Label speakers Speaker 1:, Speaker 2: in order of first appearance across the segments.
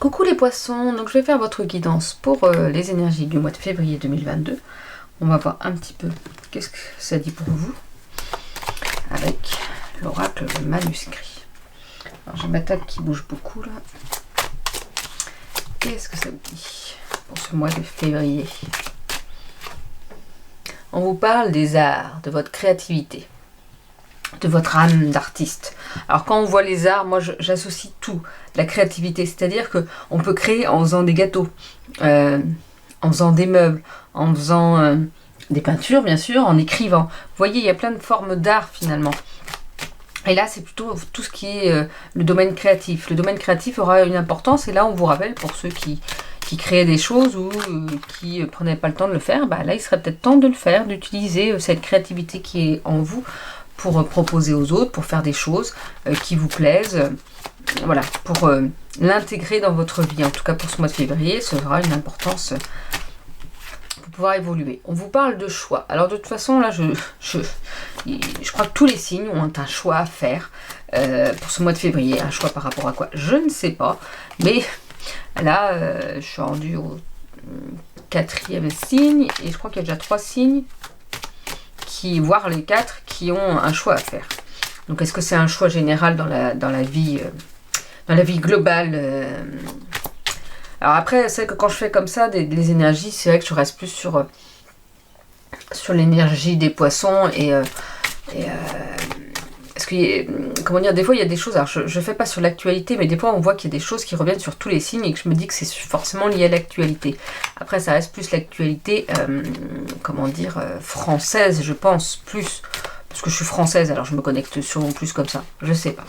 Speaker 1: Coucou les poissons, donc je vais faire votre guidance pour les énergies du mois de février 2022. On va voir un petit peu qu'est-ce que ça dit pour vous avec l'oracle manuscrit. Alors j'ai ma table qui bouge beaucoup là. Qu'est-ce que ça vous dit pour ce mois de février? On vous parle des arts, de votre créativité, de votre âme d'artiste. Alors quand on voit les arts, moi j'associe tout, la créativité, c'est-à-dire que on peut créer en faisant des gâteaux, en faisant des meubles, en faisant des peintures bien sûr, en écrivant. Vous voyez, il y a plein de formes d'art finalement. Et là, c'est plutôt tout ce qui est le domaine créatif. Le domaine créatif aura une importance, et là, on vous rappelle, pour ceux qui créaient des choses ou qui prenaient pas le temps de le faire, bah, là, il serait peut-être temps de le faire, d'utiliser cette créativité qui est en vous pour proposer aux autres, pour faire des choses qui vous plaisent. Voilà, pour l'intégrer dans votre vie. En tout cas, pour ce mois de février, ça aura une importance pour pouvoir évoluer. On vous parle de choix. Alors, de toute façon, là, je crois que tous les signes ont un choix à faire pour ce mois de février. Un choix par rapport à quoi? Je ne sais pas. Mais là, je suis rendue au 4e signe. Et je crois qu'il y a déjà 3 signes, voire les 4, qui ont un choix à faire. Donc, est-ce que c'est un choix général dans la vie globale Alors après, c'est que quand je fais comme ça, des énergies, c'est vrai que je reste plus sur l'énergie des poissons parce que, comment dire, des fois il y a des choses, alors je fais pas sur l'actualité, mais des fois on voit qu'il y a des choses qui reviennent sur tous les signes et que je me dis que c'est forcément lié à l'actualité. Après ça reste plus l'actualité, comment dire, française, je pense, plus, parce que je suis française, alors je me connecte sûrement plus comme ça, je sais pas.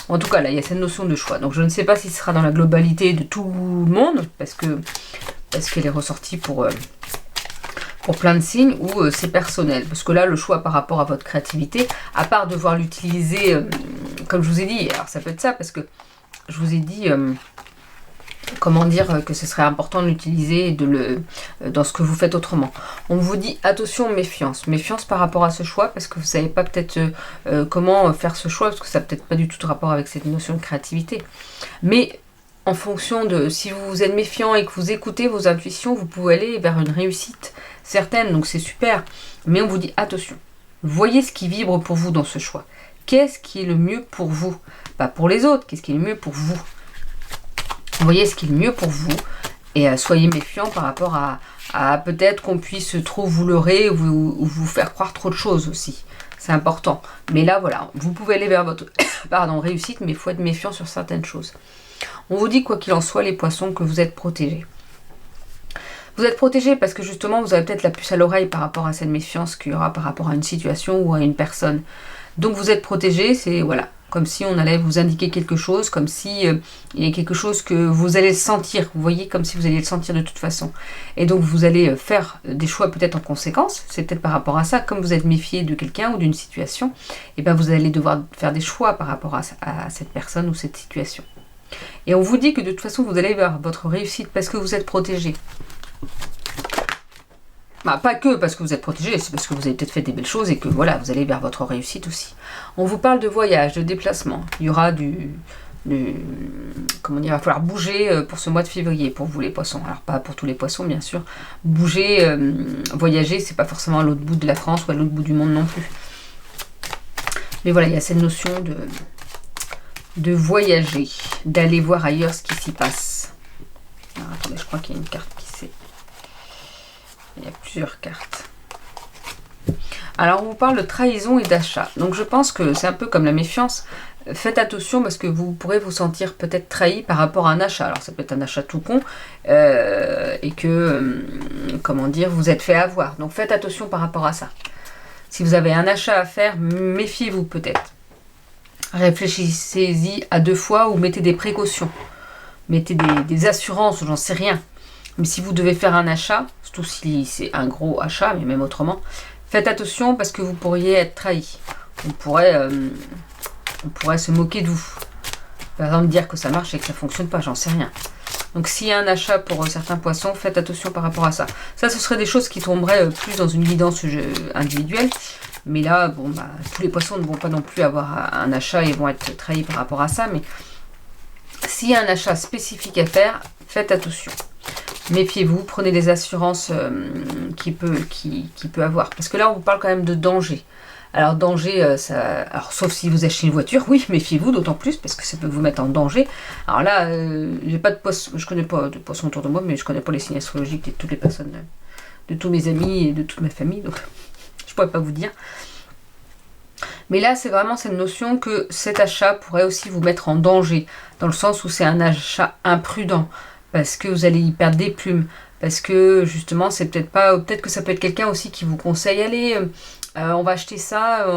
Speaker 1: En tout cas, là, il y a cette notion de choix. Donc, je ne sais pas si ce sera dans la globalité de tout le monde, parce qu'elle est ressortie pour plein de signes, ou c'est personnel. Parce que là, le choix par rapport à votre créativité, à part devoir l'utiliser, comme je vous ai dit, alors ça peut être ça, parce que je vous ai dit, comment dire, que ce serait important de l'utiliser dans ce que vous faites autrement. On vous dit attention, méfiance. Méfiance par rapport à ce choix, parce que vous ne savez pas peut-être comment faire ce choix, parce que ça n'a peut-être pas du tout de rapport avec cette notion de créativité. Mais en fonction de, si vous êtes méfiant et que vous écoutez vos intuitions, vous pouvez aller vers une réussite certaine, donc c'est super. Mais on vous dit attention. Voyez ce qui vibre pour vous dans ce choix. Qu'est-ce qui est le mieux pour vous? Pas pour les autres, qu'est-ce qui est le mieux pour vous? Voyez ce qui est le mieux pour vous et soyez méfiant par rapport à peut-être qu'on puisse trop vous leurrer ou vous faire croire trop de choses aussi. C'est important. Mais là, voilà, vous pouvez aller vers votre réussite, mais il faut être méfiant sur certaines choses. On vous dit, quoi qu'il en soit, les poissons, que vous êtes protégés. Vous êtes protégés parce que justement, vous avez peut-être la puce à l'oreille par rapport à cette méfiance qu'il y aura par rapport à une situation ou à une personne. Donc vous êtes protégés, c'est voilà. Comme si on allait vous indiquer quelque chose, comme si il y a quelque chose que vous allez sentir, vous voyez, comme si vous alliez le sentir de toute façon. Et donc vous allez faire des choix peut-être en conséquence, c'est peut-être par rapport à ça, comme vous êtes méfié de quelqu'un ou d'une situation, et bien vous allez devoir faire des choix par rapport à cette personne ou cette situation. Et on vous dit que de toute façon vous allez vers votre réussite parce que vous êtes protégé. Bah, pas que parce que vous êtes protégé, c'est parce que vous avez peut-être fait des belles choses et que voilà, vous allez vers votre réussite aussi. On vous parle de voyage, de déplacement. Il y aura comment dire, il va falloir bouger pour ce mois de février pour vous les poissons. Alors pas pour tous les poissons bien sûr. Bouger, voyager, c'est pas forcément à l'autre bout de la France ou à l'autre bout du monde non plus. Mais voilà, il y a cette notion de voyager, d'aller voir ailleurs ce qui s'y passe. Alors, attendez, je crois qu'il y a une carte qui s'est... Il y a plusieurs cartes. Alors, on vous parle de trahison et d'achat. Donc, je pense que c'est un peu comme la méfiance. Faites attention parce que vous pourrez vous sentir peut-être trahi par rapport à un achat. Alors, ça peut être un achat tout con et que, comment dire, vous êtes fait avoir. Donc, faites attention par rapport à ça. Si vous avez un achat à faire, méfiez-vous peut-être. Réfléchissez-y à 2 fois ou mettez des précautions. Mettez des assurances, j'en sais rien. Mais si vous devez faire un achat, surtout si c'est un gros achat, mais même autrement, faites attention parce que vous pourriez être trahi. On pourrait se moquer de vous. Par exemple, dire que ça marche et que ça ne fonctionne pas, j'en sais rien. Donc s'il y a un achat pour certains poissons, faites attention par rapport à ça. Ça, ce serait des choses qui tomberaient plus dans une guidance individuelle. Mais là, bon, bah, tous les poissons ne vont pas non plus avoir un achat et vont être trahis par rapport à ça. Mais S'il y a un achat spécifique à faire, faites attention. Méfiez-vous, prenez les assurances qu'il peut avoir. Parce que là, on vous parle quand même de danger. Alors, danger, alors, sauf si vous achetez une voiture, oui, méfiez-vous d'autant plus, parce que ça peut vous mettre en danger. Alors là, j'ai pas de poisson, je connais pas de poisson autour de moi, mais je connais pas les signes astrologiques de toutes les personnes, de tous mes amis et de toute ma famille, donc je pourrais pas vous dire. Mais là, c'est vraiment cette notion que cet achat pourrait aussi vous mettre en danger, dans le sens où c'est un achat imprudent, parce que vous allez y perdre des plumes, parce que justement, c'est peut-être que ça peut être quelqu'un aussi qui vous conseille, allez, on va acheter ça,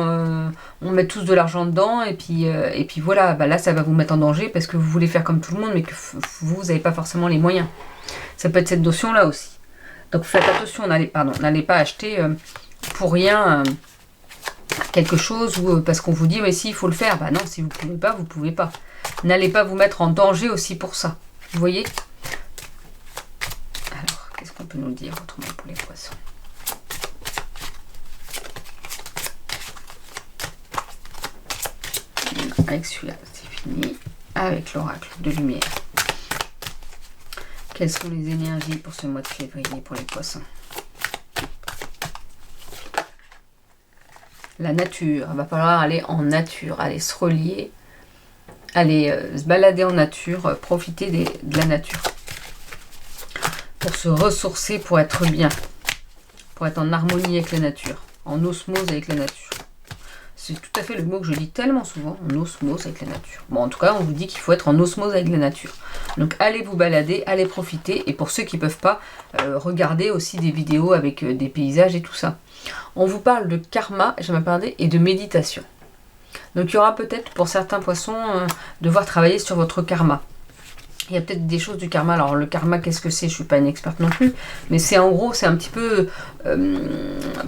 Speaker 1: on met tous de l'argent dedans, et puis voilà, là, ça va vous mettre en danger, parce que vous voulez faire comme tout le monde, mais que vous n'avez pas forcément les moyens. Ça peut être cette notion-là aussi. Donc faites attention, n'allez pas acheter pour rien quelque chose ou parce qu'on vous dit mais si il faut le faire, non, si vous pouvez pas. N'allez pas vous mettre en danger aussi pour ça. Vous voyez? Alors, qu'est-ce qu'on peut nous dire autrement pour les poissons? Avec celui-là, c'est fini. Avec l'oracle de lumière. Quelles sont les énergies pour ce mois de février pour les poissons? La nature, il va falloir aller en nature, aller se relier, aller se balader en nature, profiter de la nature. Pour se ressourcer, pour être bien, pour être en harmonie avec la nature, en osmose avec la nature. C'est tout à fait le mot que je dis tellement souvent, en osmose avec la nature. Bon, en tout cas, on vous dit qu'il faut être en osmose avec la nature. Donc, allez vous balader, allez profiter. Et pour ceux qui ne peuvent pas, regardez aussi des vidéos avec des paysages et tout ça. On vous parle de karma, j'aimerais parler, et de méditation. Donc, il y aura peut-être pour certains poissons devoir travailler sur votre karma. Il y a peut-être des choses du karma. Alors le karma, qu'est-ce que c'est? Je ne suis pas une experte non plus. Mais c'est en gros, c'est un petit peu,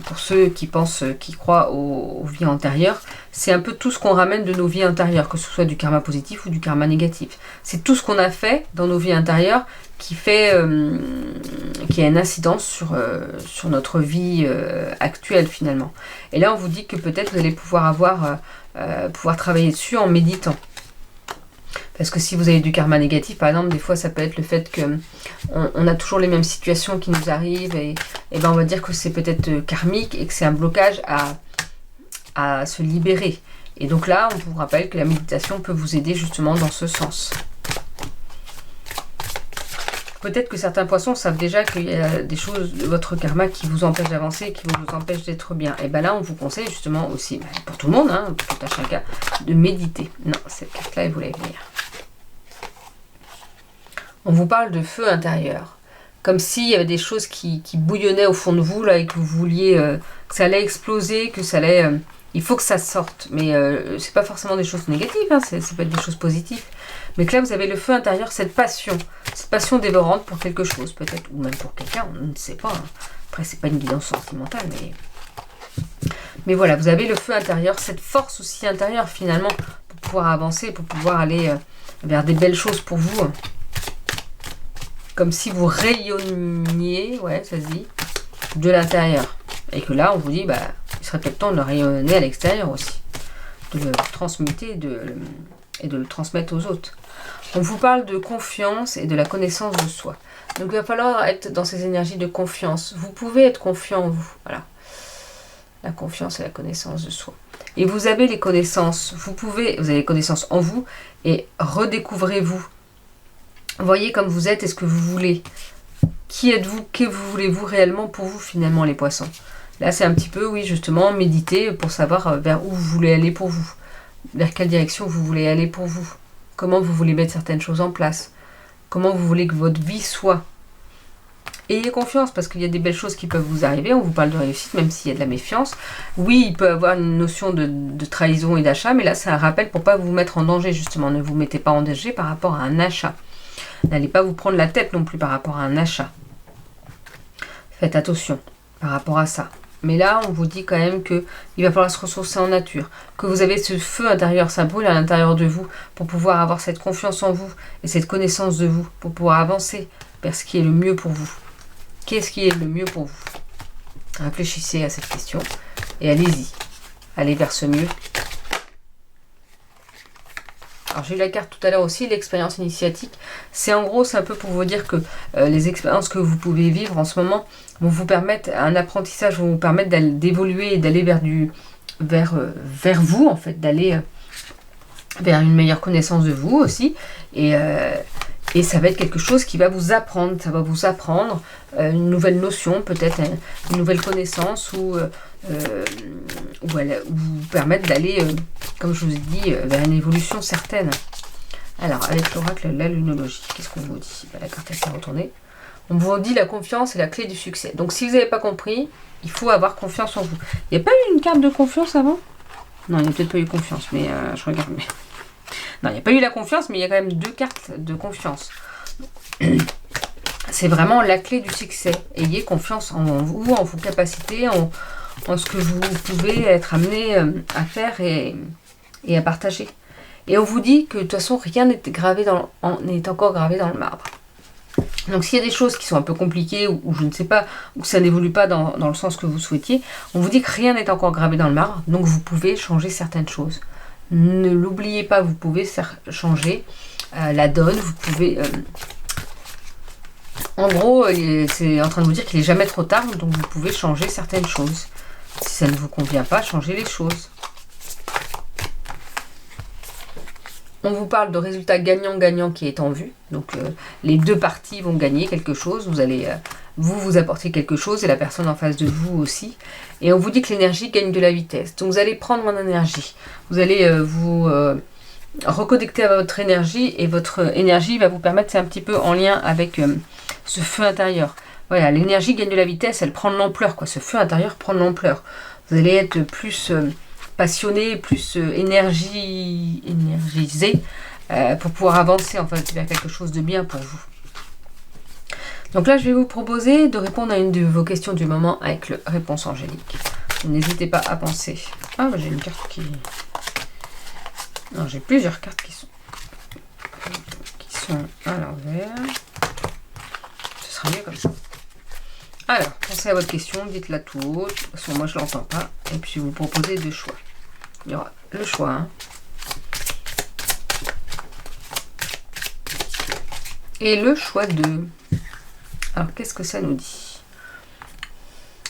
Speaker 1: pour ceux qui pensent, qui croient aux vies antérieures, c'est un peu tout ce qu'on ramène de nos vies antérieures, que ce soit du karma positif ou du karma négatif. C'est tout ce qu'on a fait dans nos vies antérieures qui fait, qui a une incidence sur notre vie actuelle finalement. Et là, on vous dit que peut-être vous allez pouvoir pouvoir travailler dessus en méditant. Parce que si vous avez du karma négatif, par exemple, des fois ça peut être le fait que on a toujours les mêmes situations qui nous arrivent et ben on va dire que c'est peut-être karmique et que c'est un blocage à se libérer. Et donc là, on vous rappelle que la méditation peut vous aider justement dans ce sens. Peut-être que certains poissons savent déjà qu'il y a des choses de votre karma qui vous empêchent d'avancer, qui vous empêchent d'être bien. Et bien là, on vous conseille justement aussi, pour tout le monde, pour tout à chacun, de méditer. Non, cette carte-là, elle voulait venir. On vous parle de feu intérieur. Comme s'il y avait des choses qui bouillonnaient au fond de vous, là, et que vous vouliez que ça allait exploser, que ça allait... il faut que ça sorte. Mais c'est pas forcément des choses négatives, ça peut être des choses positives. Mais que là, vous avez le feu intérieur, cette passion dévorante pour quelque chose, peut-être, ou même pour quelqu'un, on ne sait pas. Après, c'est pas une guidance sentimentale, mais voilà, vous avez le feu intérieur, cette force aussi intérieure, finalement, pour pouvoir avancer, pour pouvoir aller vers des belles choses pour vous. Comme si vous rayonniez, ouais, ça se dit, de l'intérieur. Et que là, on vous dit, il serait peut-être temps de le rayonner à l'extérieur aussi. De le transmuter et de le transmettre aux autres. On vous parle de confiance et de la connaissance de soi. Donc il va falloir être dans ces énergies de confiance. Vous pouvez être confiant en vous. Voilà. La confiance et la connaissance de soi. Et vous avez les connaissances. Vous avez les connaissances en vous et redécouvrez-vous. Voyez comme vous êtes et ce que vous voulez. Qui êtes-vous? Que voulez-vous réellement pour vous finalement les poissons? Là c'est un petit peu, oui justement, méditer pour savoir vers où vous voulez aller pour vous. Vers quelle direction vous voulez aller pour vous. Comment vous voulez mettre certaines choses en place. Comment vous voulez que votre vie soit. Ayez confiance parce qu'il y a des belles choses qui peuvent vous arriver. On vous parle de réussite même s'il y a de la méfiance. Oui, il peut y avoir une notion de trahison et d'achat, mais là c'est un rappel pour ne pas vous mettre en danger justement. Ne vous mettez pas en danger par rapport à un achat. N'allez pas vous prendre la tête non plus par rapport à un achat. Faites attention par rapport à ça. Mais là, on vous dit quand même qu'il va falloir se ressourcer en nature. Que vous avez ce feu intérieur, ça brûle à l'intérieur de vous pour pouvoir avoir cette confiance en vous et cette connaissance de vous pour pouvoir avancer vers ce qui est le mieux pour vous. Qu'est-ce qui est le mieux pour vous? Réfléchissez à cette question et allez-y. Allez vers ce mieux. Alors j'ai eu la carte tout à l'heure aussi, l'expérience initiatique. C'est en gros, c'est un peu pour vous dire que les expériences que vous pouvez vivre en ce moment vont vous permettre, un apprentissage vont vous permettre d'évoluer et d'aller vers vous, en fait, d'aller vers une meilleure connaissance de vous aussi. Et ça va être quelque chose qui va vous apprendre, ça va vous apprendre une nouvelle notion, peut-être une nouvelle connaissance ou vous permettre d'aller, comme je vous ai dit, vers une évolution certaine. Alors, avec l'oracle, la lunologie, qu'est-ce qu'on vous dit? La carte elle s'est retournée. On vous dit la confiance est la clé du succès. Donc, si vous n'avez pas compris, il faut avoir confiance en vous. Il n'y a pas eu une carte de confiance avant? Non, il n'y a peut-être pas eu confiance, mais je regarde. Mais... Non, il n'y a pas eu la confiance, mais il y a quand même 2 cartes de confiance. C'est vraiment la clé du succès. Ayez confiance en vous, en vos capacités, en ce que vous pouvez être amené à faire et à partager. Et on vous dit que de toute façon, rien n'est encore gravé dans le marbre. Donc s'il y a des choses qui sont un peu compliquées ou je ne sais pas, ou que ça n'évolue pas dans le sens que vous souhaitiez, on vous dit que rien n'est encore gravé dans le marbre, donc vous pouvez changer certaines choses. Ne l'oubliez pas, vous pouvez changer la donne, vous pouvez... en gros, c'est en train de vous dire qu'il n'est jamais trop tard, donc vous pouvez changer certaines choses. Si ça ne vous convient pas, changez les choses. On vous parle de résultats gagnant-gagnant qui est en vue. Donc les 2 parties vont gagner quelque chose. Vous allez vous apporter quelque chose et la personne en face de vous aussi. Et on vous dit que l'énergie gagne de la vitesse. Donc vous allez prendre en énergie. Vous allez vous reconnecter à votre énergie et votre énergie va vous permettre, c'est un petit peu en lien avec ce feu intérieur. Voilà, l'énergie gagne de la vitesse, elle prend de l'ampleur, quoi. Ce feu intérieur prend de l'ampleur. Vous allez être plus passionné, plus énergisé pour pouvoir avancer en fait vers quelque chose de bien pour vous. Donc là, je vais vous proposer de répondre à une de vos questions du moment avec le réponse angélique. N'hésitez pas à penser. Ah, bah, j'ai une carte qui... Non, j'ai plusieurs cartes qui sont à l'envers. Ce sera mieux comme ça. Alors, pensez à votre question, dites-la tout haut. De toute façon, moi, je ne l'entends pas. Et puis, vous proposez 2 choix. Il y aura le choix 1. Et le choix 2. Alors, qu'est-ce que ça nous dit?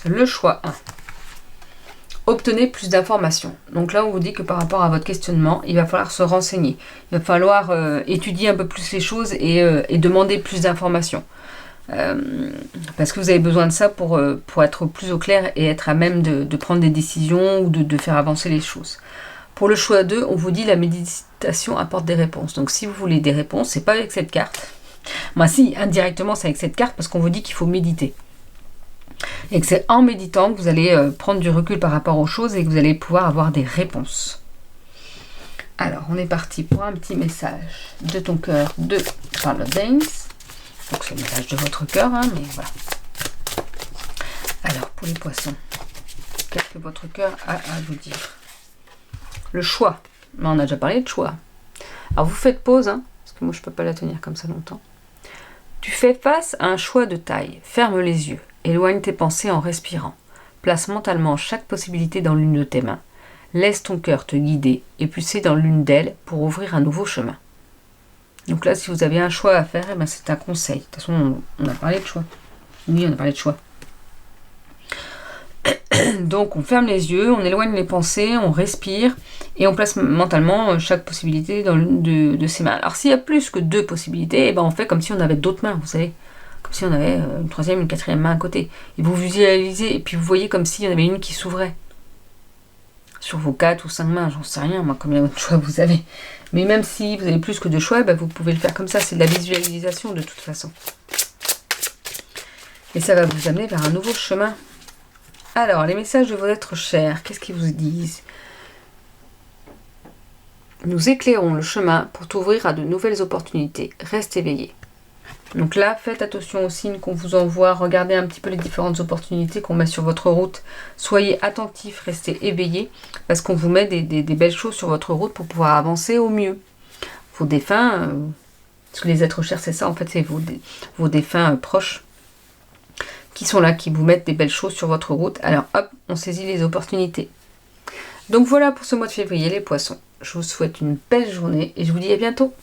Speaker 1: Le choix 1. Obtenez plus d'informations. Donc là, on vous dit que par rapport à votre questionnement, il va falloir se renseigner. Il va falloir étudier un peu plus les choses et demander plus d'informations. Parce que vous avez besoin de ça pour être plus au clair et être à même de prendre des décisions ou de faire avancer les choses. Pour le choix 2, on vous dit la méditation apporte des réponses. Donc si vous voulez des réponses, c'est pas avec cette carte. Moi si, indirectement c'est avec cette carte parce qu'on vous dit qu'il faut méditer. Et que c'est en méditant que vous allez prendre du recul par rapport aux choses et que vous allez pouvoir avoir des réponses. Alors, on est parti pour un petit message de ton cœur de Charlotte Danes. Donc c'est le message de votre cœur, hein, mais voilà. Alors, pour les poissons, qu'est-ce que votre cœur a à vous dire? Le choix. Mais on a déjà parlé de choix. Alors, vous faites pause, hein, parce que moi, je ne peux pas la tenir comme ça longtemps. Tu fais face à un choix de taille. Ferme les yeux. Éloigne tes pensées en respirant. Place mentalement chaque possibilité dans l'une de tes mains. Laisse ton cœur te guider et pousser dans l'une d'elles pour ouvrir un nouveau chemin. Donc là, si vous avez un choix à faire, eh ben c'est un conseil. De toute façon, on a parlé de choix. Oui, on a parlé de choix. Donc, on ferme les yeux, on éloigne les pensées, on respire et on place mentalement chaque possibilité dans l'une de ses mains. Alors, s'il y a plus que 2 possibilités, eh ben on fait comme si on avait d'autres mains, vous savez. Comme si on avait une 3e, une 4e main à côté. Et vous visualisez, et puis vous voyez comme s'il y en avait une qui s'ouvrait. Sur vos 4 ou 5 mains, j'en sais rien, moi, combien de choix vous avez. Mais même si vous avez plus que 2 choix, ben vous pouvez le faire comme ça. C'est de la visualisation de toute façon. Et ça va vous amener vers un nouveau chemin. Alors, les messages de vos êtres chers, qu'est-ce qu'ils vous disent? Nous éclairons le chemin pour t'ouvrir à de nouvelles opportunités. Reste éveillé. Donc là, faites attention aux signes qu'on vous envoie. Regardez un petit peu les différentes opportunités qu'on met sur votre route. Soyez attentifs, restez éveillés, parce qu'on vous met des belles choses sur votre route pour pouvoir avancer au mieux. Vos défunts, parce que les êtres chers, c'est ça, en fait, c'est vos défunts proches qui sont là, qui vous mettent des belles choses sur votre route. Alors hop, on saisit les opportunités. Donc voilà pour ce mois de février, les poissons. Je vous souhaite une belle journée et je vous dis à bientôt.